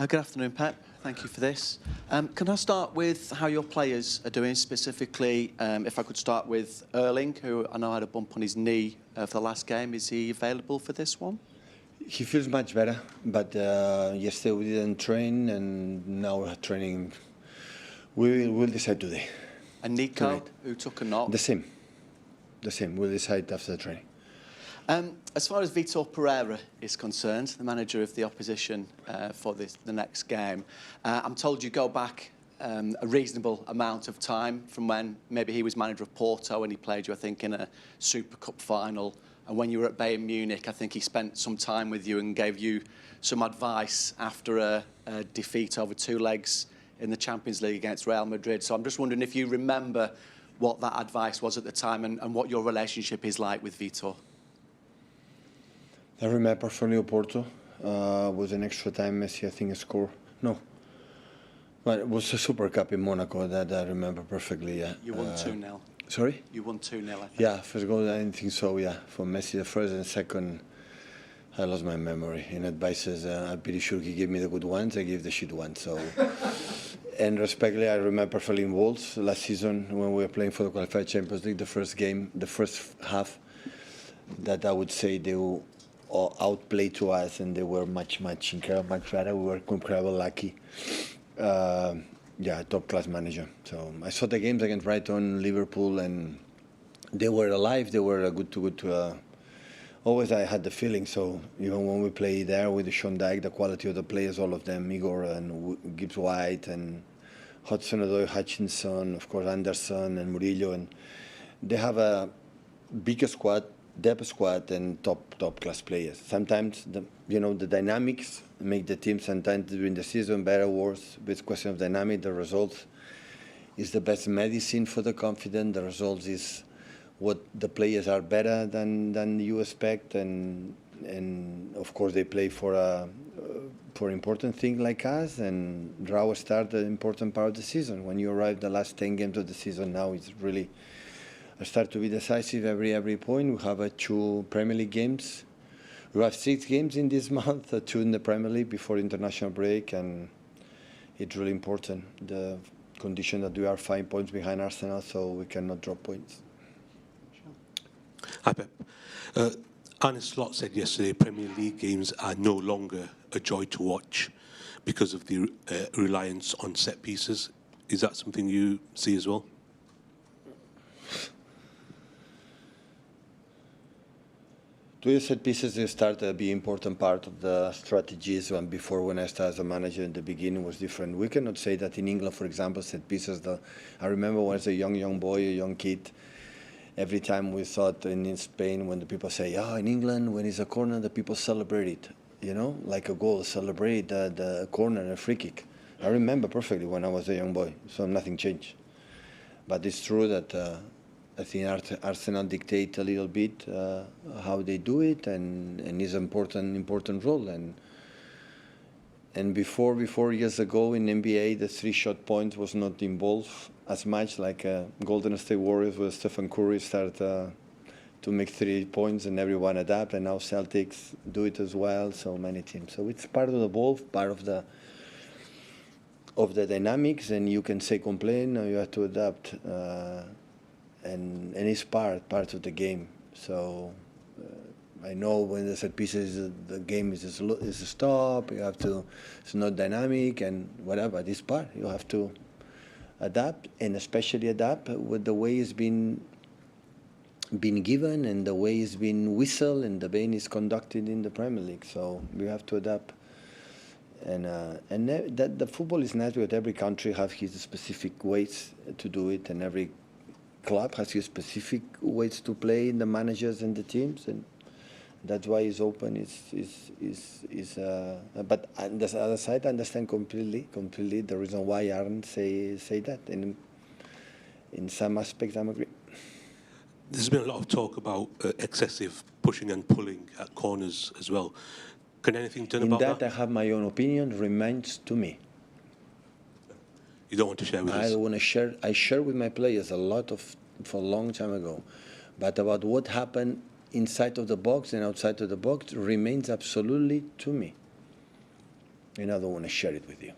Good afternoon, Pep. Thank you for this. Can I start with how your players are doing, specifically if I could start with Erling, who I know had a bump on his knee for the last game. Is he available for this one? He feels much better, but yesterday we didn't train, and now we're training. We'll decide today. And Nico, who took a knock? The same. We'll decide after the training. As far as Vitor Pereira is concerned, the manager of the opposition for the next game, I'm told you go back a reasonable amount of time from when maybe he was manager of Porto and he played you, I think, in a Super Cup final. And when you were at Bayern Munich, I think he spent some time with you and gave you some advice after a defeat over 2 legs in the Champions League against Real Madrid. So I'm just wondering if you remember what that advice was at the time and what your relationship is like with Vitor. I remember from Porto was an extra time Messi, I think, scored. No. But it was a Super Cup in Monaco that I remember perfectly, yeah. You won 2-0. Sorry? You won 2-0, I think. Yeah, first goal, I didn't think so, yeah. For Messi, the first and second, I lost my memory. In advices, I'm pretty sure he gave me the good ones, I gave the shit ones, so... And respectfully, I remember perfectly in Wolves last season when we were playing for the Qualified Champions League, the first game, the first half, that I would say they were outplayed to us, and they were much better. We were incredibly lucky. Yeah, top-class manager. So I saw the games against Brighton, Liverpool, and they were alive. They were good. Always I had the feeling. So even when we play there with the Sean Dyche, the quality of the players, all of them, Igor and Gibbs White and Hudson-Odoi, Hutchinson, of course Anderson and Murillo, and they have a bigger squad, depth squad, and top-class players. Sometimes the dynamics make the team sometimes during the season better or worse. With question of dynamic, the results is the best medicine for the confidence. The results is what the players are better than you expect, and of course they play for important thing like us, and draw start the important part of the season. When you arrive the last 10 games of the season, now it's really start to be decisive every point. We have 2 Premier League games. We have 6 games in this month, 2 in the Premier League before international break, and it's really important. The condition that we are 5 points behind Arsenal, so we cannot drop points. Hi, Pep. Arne Slot said yesterday Premier League games are no longer a joy to watch because of the reliance on set pieces. Is that something you see as well? To set pieces, they start to be important part of the strategies. And before, when I started as a manager in the beginning, was different. We cannot say that in England, for example, set pieces. I remember when I was a young boy, a young kid, every time we thought in Spain, when the people say, in England, when it's a corner, the people celebrate it, like a goal, celebrate the corner, a free kick. I remember perfectly when I was a young boy, so nothing changed. But it's true that I think Arsenal dictate a little bit how they do it, and it's an important role. And before years ago in NBA, the 3-shot point was not involved as much, like Golden State Warriors, where Stephen Curry started to make 3 points and everyone adapt, and now Celtics do it as well. So many teams. So it's part of the ball, part of the dynamics, and you can say complain, or you have to adapt. And it's part of the game. So I know when the set pieces, the game is a stop. You have to. It's not dynamic and whatever. This part you have to adapt, and especially adapt with the way it's been given and the way it's been whistled and the way it's conducted in the Premier League. So we have to adapt. And that the football is natural. Every country has his specific ways to do it, and every club has his specific ways to play in the managers and the teams, and that's why it's open. But on the other side, I understand completely the reason why Arne say that, and in some aspects, I'm agree. There's been a lot of talk about excessive pushing and pulling at corners as well. Can anything done about that? In that, I have my own opinion. Remains to me. You don't want to share with us? I don't want to share. I share with my players for a long time ago, but about what happened inside of the box and outside of the box remains absolutely to me. and I don't want to share it with you.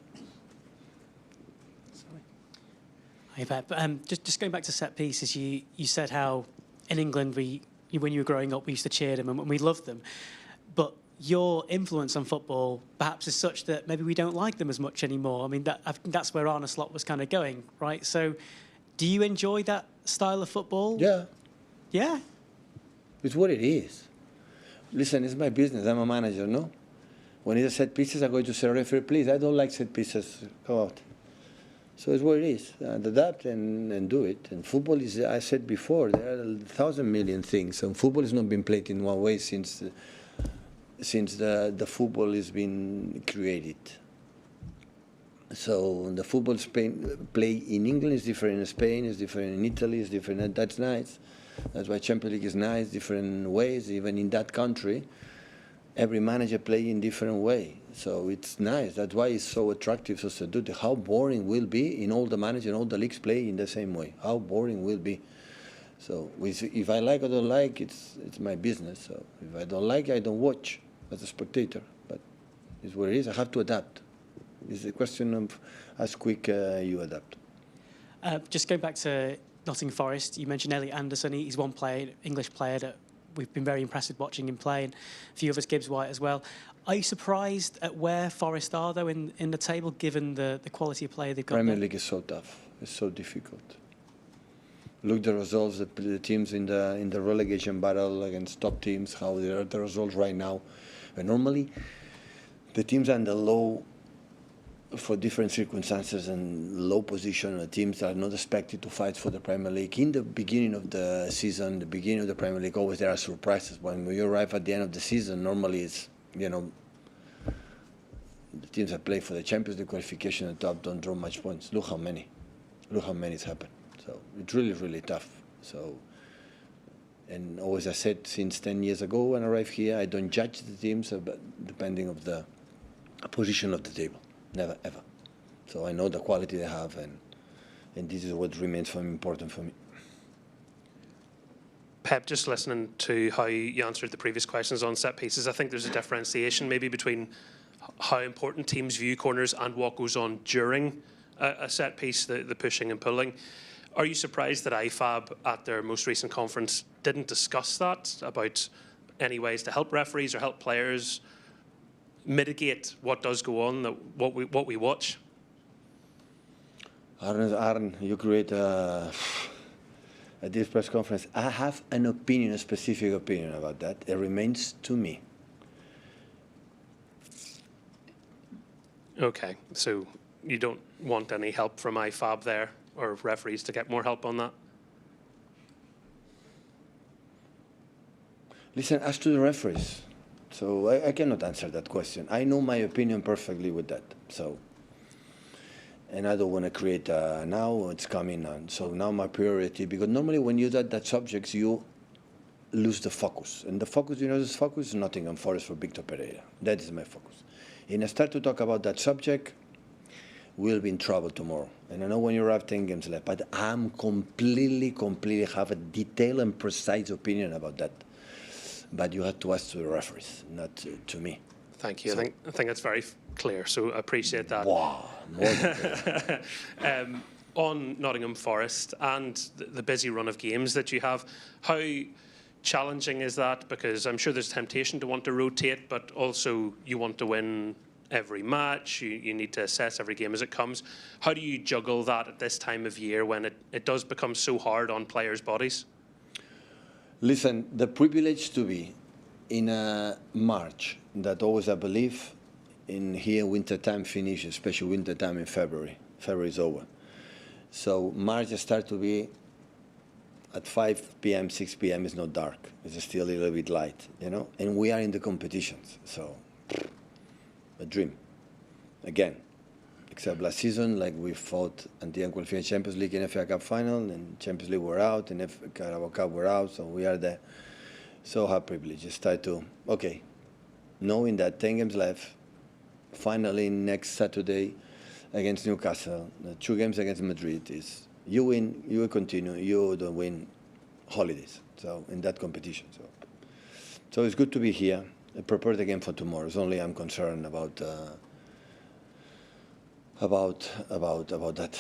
Hi, Pep. Just going back to set pieces, you said how in England when you were growing up we used to cheer them and we loved them, but your influence on football perhaps is such that maybe we don't like them as much anymore. I mean, I think that's where Arne Slot was kind of going, right? So, do you enjoy that style of football? Yeah. Yeah? It's what it is. Listen, it's my business. I'm a manager, no? When it's a set pieces, I go to say, referee, please, I don't like set pieces. Come out. So it's what it is. Adapt and do it. And football is, I said before, there are 1,000 million things. And football has not been played in one way since the football has been created. So the football play in England is different in Spain, is different in Italy, is different. That's nice. That's why Champions League is nice, different ways. Even in that country, every manager play in different way. So it's nice. That's why it's so attractive. So seductive. How boring will be in all the managers and all the leagues play in the same way. How boring will be. So if I like or don't like, it's my business. So if I don't like, I don't watch as a spectator. But it's what it is. I have to adapt. It's a question of how quick you adapt. Just going back to Nottingham Forest, you mentioned Elliot Anderson. He's one player, English player that we've been very impressed with watching him play, and a few others, Gibbs White as well. Are you surprised at where Forest are, though, in the table, given the quality of player they've got? Premier League is so tough. It's so difficult. Look at the results, the teams in the relegation battle against top teams, how they are the results right now. And normally, the teams are in the low, for different circumstances and low position, the teams are not expected to fight for the Premier League. In the beginning of the season, the beginning of the Premier League, always there are surprises. When you arrive at the end of the season, normally it's, the teams that play for the Champions League qualification at the top don't draw much points. Look how many it's happened. So it's really, really tough. So, and always I said, since 10 years ago when I arrived here, I don't judge the teams depending of the position of the table. Never, ever. So I know the quality they have, and this is what remains important for me. Pep, just listening to how you answered the previous questions on set pieces, I think there's a differentiation maybe between how important teams view corners and what goes on during a set piece, the pushing and pulling. Are you surprised that IFAB at their most recent conference didn't discuss that, about any ways to help referees or help players mitigate what does go on, what we watch? Arne, you create at this press conference. I have an opinion, a specific opinion about that. It remains to me. Okay, so you don't want any help from IFAB there, or referees to get more help on that? Listen, as to the referees, so I cannot answer that question. I know my opinion perfectly with that. So, and I don't want to create now it's coming on. So now my priority, because normally when you do that subjects, you lose the focus. And the focus, this focus is Nottingham Forest for Victor Pereira. That is my focus. And I start to talk about that subject, we'll be in trouble tomorrow. And I know when you have 10 games left, but I'm completely have a detailed and precise opinion about that. But you have to ask to the referees, not to me. Thank you. So, I think that's very clear, so I appreciate that. Wow, more than clear. On Nottingham Forest and the busy run of games that you have, how challenging is that? Because I'm sure there's temptation to want to rotate, but also you want to win every match. You need to assess every game as it comes. How do you juggle that at this time of year when it does become so hard on players' bodies? Listen, the privilege to be in March, that always I believe in here winter time finish, especially winter time in February. February is over. So March starts to be at 5 p.m., 6 p.m. is not dark. It's still a little bit light, and we are in the competitions. So a dream. Again, except last season, like we fought at the unqualified Champions League and FA Cup final, and Champions League were out, and Carabao Cup were out, so we are there. So how privileged. Just try to, knowing that 10 games left, finally next Saturday against Newcastle, the 2 games against Madrid is, you win, you will continue, you don't win, holidays. So in that competition. So it's good to be here. I prepared the game for tomorrow. It's only I'm concerned about about that.